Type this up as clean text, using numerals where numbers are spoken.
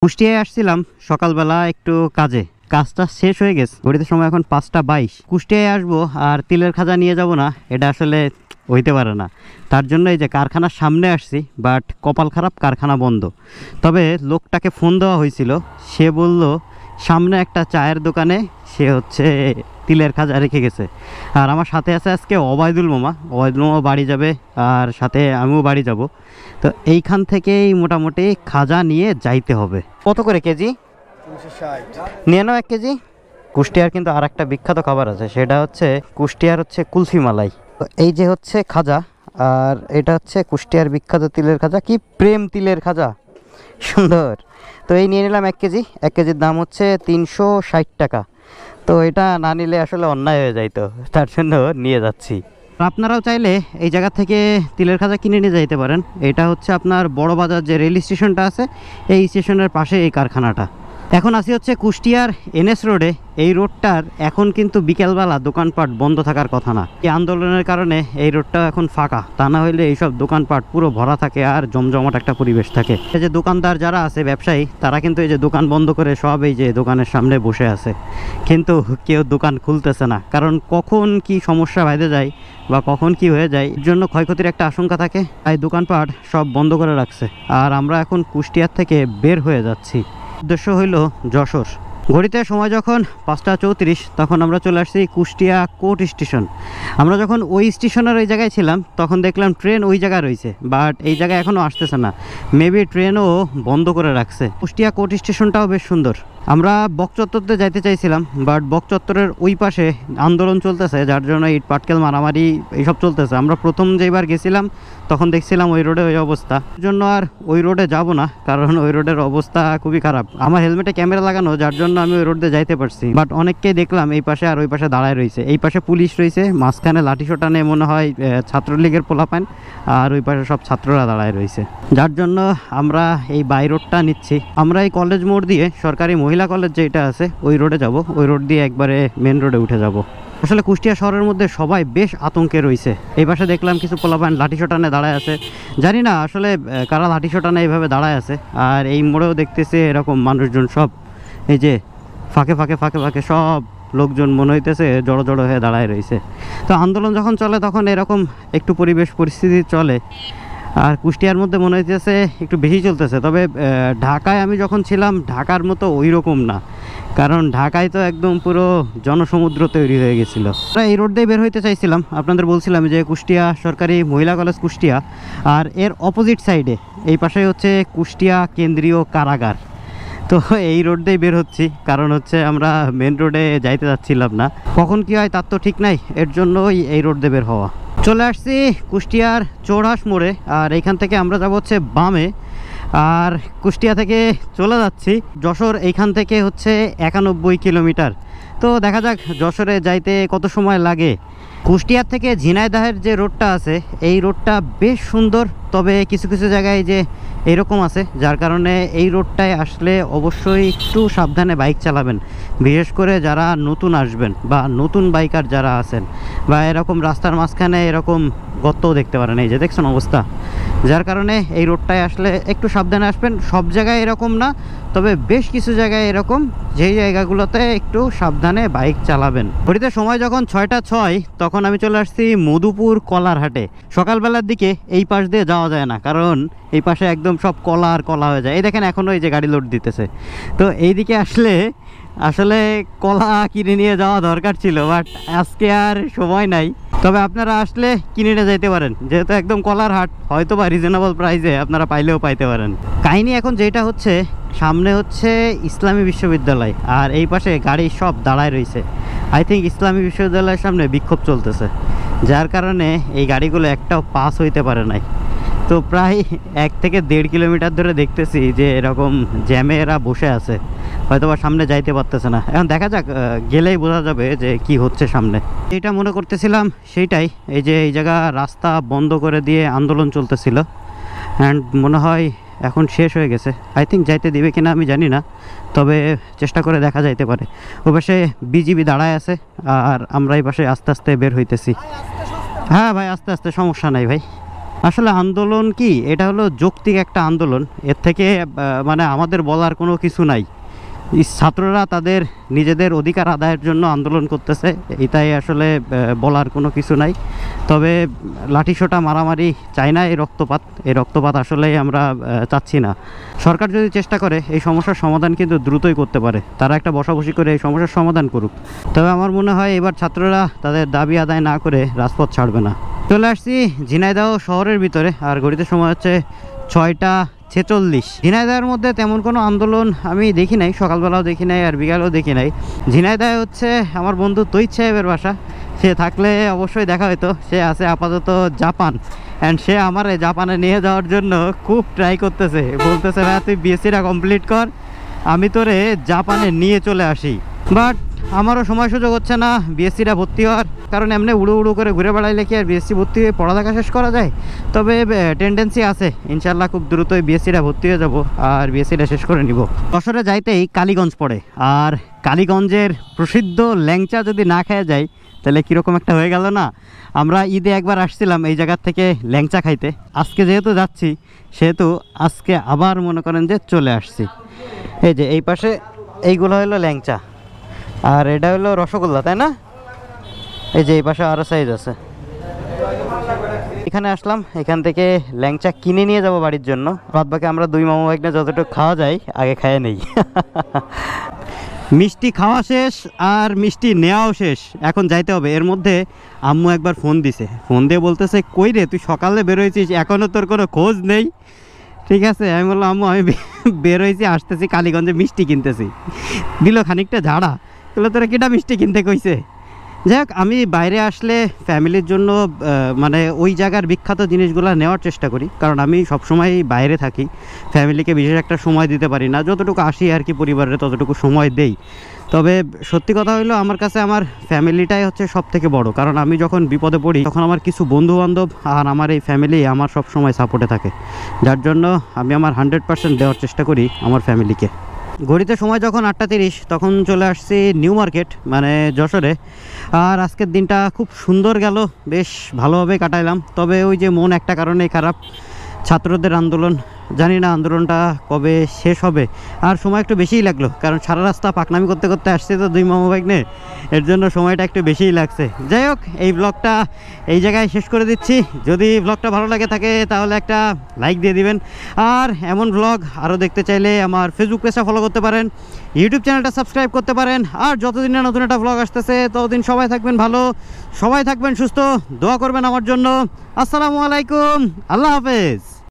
কুষ্টিয়ায় আসছিলাম সকালবেলা একটু কাজটা শেষ হয়ে গেছে। ঘড়িতে সময় এখন 5টা 22। কুষ্টিয়ায় আসবো আর তিলের খাজা নিয়ে যাব না, এটা আসলে হইতে পারে না। তার জন্য এই যে কারখানার সামনে আসছি, বাট কপাল খারাপ, কারখানা বন্ধ। তবে লোকটাকে ফোন দেওয়া হয়েছিল, সে বলল সামনে একটা চায়ের দোকানে সে তিলের খাজা রেখে গেছে। আর আমার সাথে আছে আজকে অবায়দুল মামা বাড়ি যাবে, আর সাথে আমিও বাড়ি যাব। তো এইখান থেকেই মোটামুটি খাজা নিয়ে যাইতে হবে। কত করে কেজি? 360 নিয়ে নাও 1 কেজি। কুষ্টিয়ার কিন্তু আর একটা বিখ্যাত খাবার আছে, সেটা কুষ্টিয়ার কুলফি মালাই। তো এই যে খাজা, আর এটা কুষ্টিয়ার বিখ্যাত তিলের খাজা, কি প্রেম তিলের খাজা, সুন্দর। তো এই নিয়ে নিলাম 1 কেজি। 1 কেজির দাম 360 টাকা। তো এটা না নিলে আসলে অন্যায় হয়ে যাইতো, তার জন্য নিয়ে যাচ্ছি। আপনারাও চাইলে এই জায়গা থেকে তিলের খাজা কিনে নিয়ে যাইতে পারেন। এটা আপনার বড় বাজার যে রেল স্টেশনটা আছে, এই স্টেশনের পাশে এই কারখানাটা। এখন আসি কুষ্টিয়ার NS রোডে। এই রোডটার এখন কিন্তু বিকেলবেলা দোকানপাট বন্ধ থাকার কথা না। এই আন্দোলনের কারণে এই রোডটা এখন ফাঁকা, তা না হইলে এইসব দোকানপাট পুরো ভরা থাকে আর জমজমাট একটা পরিবেশ থাকে। এই যে দোকানদার যারা আছে, ব্যবসায়ী, তারা কিন্তু এই যে দোকান বন্ধ করে সব এই যে দোকানের সামনে বসে আছে, কিন্তু কেউ দোকান খুলতেছে না। কারণ কখন কি সমস্যা বেঁধে যায় বা কখন কি হয়ে যায়, এর জন্য ক্ষয়ক্ষতির একটা আশঙ্কা থাকে। তাই দোকানপাট সব বন্ধ করে রাখছে। আর আমরা এখন কুষ্টিয়ার থেকে বের হয়ে যাচ্ছি। উদ্দেশ্য হইল যশোর। ঘড়িতে সময় যখন 5টা 34, তখন আমরা চলে আসছি কুষ্টিয়া কোর্ট স্টেশন। আমরা যখন ওই স্টেশনের ওই জায়গায় ছিলাম, তখন দেখলাম ট্রেন ওই জায়গায় রয়েছে, বাট এই জায়গায় এখনও আসতেছে না। মেবি ট্রেনও বন্ধ করে রাখছে। কুষ্টিয়া কোর্ট স্টেশনটাও বেশ সুন্দর। আমরা বকচত্বরতে যাইতে চাইছিলাম, বাট বকচত্বরের ওই পাশে আন্দোলন চলতেছে, যার জন্য ইট পাটকেল মারামারি এইসব চলতেছে। আমরা প্রথম যেবার গেছিলাম তখন দেখছিলাম ওই রোডে ওই অবস্থা, এর জন্য আর ওই রোডে যাব না, কারণ ওই রোডের অবস্থা খুবই খারাপ। আমার হেলমেটে ক্যামেরা লাগানো, যার জন্য আমি ওই রোডে যাইতে পারছি। বাট অনেককেই দেখলাম এই পাশে আর ওই পাশে দাঁড়ায় রয়েছে। এই পাশে পুলিশ রয়েছে, মাঝখানে লাঠিসোঁটা নিয়ে মনে হয় ছাত্রলীগের পোলাপান, আর ওই পাশে সব ছাত্ররা দাঁড়ায় রয়েছে, যার জন্য আমরা এই বাই রোডটা নিচ্ছি। আমরা এই কলেজ মোড় দিয়ে সরকারি মহিলা কলেজ যেটা আছে ওই রোডে যাব, ওই রোড দিয়ে একবারে মেন রোডে উঠে যাব। আসলে কুষ্টিয়া শহরের মধ্যে সবাই বেশ আতঙ্কে রয়েছে। এই পাশে দেখলাম কিছু পোলাপান লাঠিসোঁটা নিয়ে দাঁড়ায় আছে, জানি না আসলে কারা লাঠিসোঁটা নিয়ে এইভাবে দাঁড়ায় আছে। আর এই মোড়েও দেখতেছে এরকম মানুষজন সব এই যে ফাঁকে ফাঁকে সব লোকজন মনে হইতেছে জড়ো জড়ো হয়ে দাঁড়ায় রয়েছে। তো আন্দোলন যখন চলে তখন এরকম একটু পরিস্থিতি চলে। আর কুষ্টিয়ার মধ্যে মনে হইতেছে একটু বেশি চলতেছে। তবে ঢাকায় আমি যখন ছিলাম, ঢাকার মতো ওই রকম না, কারণ ঢাকায় তো একদম পুরো জনসমুদ্র তৈরি হয়ে গেছিল। এই রোড দিয়ে বের হইতে চাইছিলাম, আপনাদের বলছিলাম যে কুষ্টিয়া সরকারি মহিলা কলেজ কুষ্টিয়া, আর এর অপোজিট সাইডে এই পাশে কুষ্টিয়া কেন্দ্রীয় কারাগার। তো এই রোড দিয়ে বের হচ্ছি, কারণ আমরা মেন রোডে যাইতে যাচ্ছিলাম না। কখন কি হয় তার তো ঠিক নাই, এর জন্যই এই রোড দিয়ে বের হওয়া। চলে আসছি কুষ্টিয়ার চৌরাস মোড়ে, আর এইখান থেকে আমরা যাব বামে। আর কুষ্টিয়া থেকে চলে যাচ্ছি যশোর। এইখান থেকে 91 কিলোমিটার। তো দেখা যাক যশোরে যাইতে কত সময় লাগে। কুষ্টিয়ার থেকে ঝিনাইদহের যে রোডটা আছে, এই রোডটা বেশ সুন্দর, তবে কিছু কিছু জায়গায় যে এরকম আছে, যার কারণে এই রোডটায় আসলে অবশ্যই একটু সাবধানে বাইক চালাবেন। বিশেষ করে যারা নতুন আসবেন বা নতুন বাইকার যারা আছেন, বা এরকম রাস্তার মাঝখানে এরকম গর্তও দেখতে পারেন, এই যে দেখছেন অবস্থা, যার কারণে এই রোডটায় আসলে একটু সাবধানে আসবেন। সব জায়গায় এরকম না, তবে বেশ কিছু জায়গায় এরকম, যেই জায়গাগুলোতে একটু সাবধানে বাইক চালাবেন। ঘড়িতে সময় যখন 6টা 6, তখন আমি চলে আসছি মধুপুর কলারহাটে। সকালবেলার দিকে এই পাশ দিয়ে যাওয়া যায় না, কারণ এই পাশে একদম সব কলা আর কলা হয়ে যায়। এই দেখেন এখনও এই যে গাড়ি লোড দিতেছে। তো এই দিকে আসলে কলা কিনে নিয়ে যাওয়া দরকার ছিল, বাট আজকে আর সময় নাই। তবে আপনারা আসলে কিনে নিয়ে যাইতে পারেন, যেহেতু একদম কলার হাট, হয়তো বা রিজনেবল প্রাইসে আপনারা পাইলেও পাইতে পারেন। কাহিনী এখন যেটা সামনে ইসলামী বিশ্ববিদ্যালয়, আর এই পাশে গাড়ি সব দাঁড়ায় রয়েছে। আই থিঙ্ক ইসলামী বিশ্ববিদ্যালয়ের সামনে বিক্ষোভ চলতেছে, যার কারণে এই গাড়িগুলো একটাও পাস হইতে পারে নাই। তো প্রায় 1 থেকে 1.5 কিলোমিটার ধরে দেখতেছি যে এরকম জ্যামে এরা বসে আছে, হয়তো বা সামনে যাইতে পারতেছে না। এখন দেখা যাক, গেলেই বোঝা যাবে যে কি হচ্ছে সামনে। যেটা মনে করতেছিলাম সেইটাই, এই যে এই জায়গা রাস্তা বন্ধ করে দিয়ে আন্দোলন চলতেছিল, অ্যান্ড মনে হয় এখন শেষ হয়ে গেছে। আই থিঙ্ক যাইতে দিবে কিনা আমি জানি না, তবে চেষ্টা করে দেখা যাইতে পারে। ও পাশে বিজিবি দাঁড়ায় আছে, আর আমরা এই পাশে আস্তে আস্তে বের হইতেছি। হ্যাঁ ভাই, আস্তে আস্তে, সমস্যা নাই ভাই। আসলে আন্দোলন কি, এটা হলো যৌক্তিক একটা আন্দোলন। এর থেকে মানে আমাদের বলার কোনো কিছু নাই। এই ছাত্ররা তাদের নিজেদের অধিকার আদায়ের জন্য আন্দোলন করতেছে, এটাই আসলে বলার কোনো কিছু নাই। তবে লাঠিসোঁটা মারামারি চাই না, এই রক্তপাত আসলে আমরা চাচ্ছি না। সরকার যদি চেষ্টা করে এই সমস্যার সমাধান কিন্তু দ্রুতই করতে পারে, তারা একটা বসাবসি করে এই সমস্যার সমাধান করুক। তবে আমার মনে হয় এবার ছাত্ররা তাদের দাবি আদায় না করে রাজপথ ছাড়বে না। চলে আসছি ঝিনাইদহ শহরের ভিতরে, আর ঘড়িতে সময় হচ্ছে 6টা 46। ঝিনাইদহের মধ্যে তেমন কোনো আন্দোলন আমি দেখি নাই, সকালবেলাও দেখি নাই আর বিকালেও দেখি নাই। ঝিনাইদহে হচ্ছে আমার বন্ধু তৈত সাহেবের বাসা, সে থাকলে অবশ্যই দেখা হতো। সে আছে আপাতত জাপান, অ্যান্ড সে আমার জাপানে নিয়ে যাওয়ার জন্য খুব ট্রাই করতেছে, বলতেছে ভাই তুই বিএসসিটা কমপ্লিট কর, আমি তোরে জাপানে নিয়ে চলে আসি। বাট আমারও সময় সুযোগ হচ্ছে না বিএসসিটা ভর্তি হওয়ার, কারণ এমনি উড়ো উড়ো করে ঘুরে বেড়াইলে কি আর বিএসসি ভর্তি হয়ে পড়ালেখা শেষ করা যায়? তবে টেন্ডেন্সি আছে, ইনশাল্লাহ খুব দ্রুতই বিএসসিটা ভর্তি হয়ে যাব আর বিএসসিটা শেষ করে নিব। যশোরে যাইতেই কালীগঞ্জ পড়ে, আর কালীগঞ্জের প্রসিদ্ধ ল্যাংচা যদি না খেয়ে যায় তাহলে কীরকম একটা হয়ে গেল না। আমরা ঈদে একবার আসছিলাম এই জায়গার থেকে ল্যাংচা খাইতে, আজকে যেহেতু যাচ্ছি সেহেতু আজকে আবার মনে করেন যে চলে আসছি। এই যে এই পাশে এইগুলো হলো ল্যাংচা, আর এটা হলো রসগোল্লা, তাই না? এই যে এই পাশে আরও সাইজ আছে। এখানে আসলাম, এখান থেকে ল্যাংচা কিনে নিয়ে যাব বাড়ির জন্য। বাদ বাকি আমরা দুই মামা ভাইগনা যতটুকু খাওয়া যায় আগে খাইয়ে নেই। মিষ্টি খাওয়া শেষ আর মিষ্টি নেওয়াও শেষ, এখন যাইতে হবে। এর মধ্যে আম্মু একবার ফোন দিছে, ফোন দিয়ে বলতেছে কই রে তুই সকালে বেরোয়েছিস, এখনও তোর কোনো খোঁজ নেই। ঠিক আছে, আমি বললাম আম্মু আমি বেরোইছি, আসতেছি কালীগঞ্জে মিষ্টি কিনতেছি। দিল খানিকটা ঝাড়া, বললো তোরা কিটা মিষ্টি কিনতে কইছে। যাই হোক, আমি বাইরে আসলে ফ্যামিলির জন্য মানে ওই জায়গার বিখ্যাত জিনিসগুলো নেওয়ার চেষ্টা করি, কারণ আমি সবসময় বাইরে থাকি, ফ্যামিলিকে বিশেষ একটা সময় দিতে পারি না। যতটুকু আসি আর কি পরিবারে ততটুকু সময় দেই। তবে সত্যি কথা হলো আমার কাছে আমার ফ্যামিলিটাই হচ্ছে সব থেকে বড়, কারণ আমি যখন বিপদে পড়ি তখন আমার কিছু বন্ধুবান্ধব আর আমার এই ফ্যামিলি আমার সব সময় সাপোর্টে থাকে, যার জন্য আমি আমার 100% দেওয়ার চেষ্টা করি আমার ফ্যামিলিকে। ঘড়িতে সময় যখন 8টা 30, তখন চলে আসছি নিউ মার্কেট মানে যশোরে। আর আজকের দিনটা খুব সুন্দর গেল, বেশ ভালোভাবে কাটাইলাম। তবে ওই যে মন একটা কারণেই খারাপ, ছাত্রদের আন্দোলন, জানি না আন্দোলনটা কবে শেষ হবে। আর সময় একটু বেশিই লাগলো, কারণ সারা রাস্তা পাকনামি করতে করতে আসছে তো দুই মামা ভাগ্নে, এর জন্য সময়টা একটু বেশিই লাগছে। যাই হোক, এই ব্লগটা এই জায়গায় শেষ করে দিচ্ছি। যদি ব্লগটা ভালো লাগে থাকে তাহলে একটা লাইক দিয়ে দিবেন, আর এমন ব্লগ আরও দেখতে চাইলে আমার ফেসবুক পেজটা ফলো করতে পারেন, ইউটিউব চ্যানেলটা সাবস্ক্রাইব করতে পারেন। আর যতদিন না নতুন একটা ব্লগ আসতেছে ততদিন সবাই থাকবেন ভালো, সবাই থাকবেন সুস্থ, দোয়া করবেন আমার জন্য। আসসালামু আলাইকুম, আল্লাহ হাফেজ।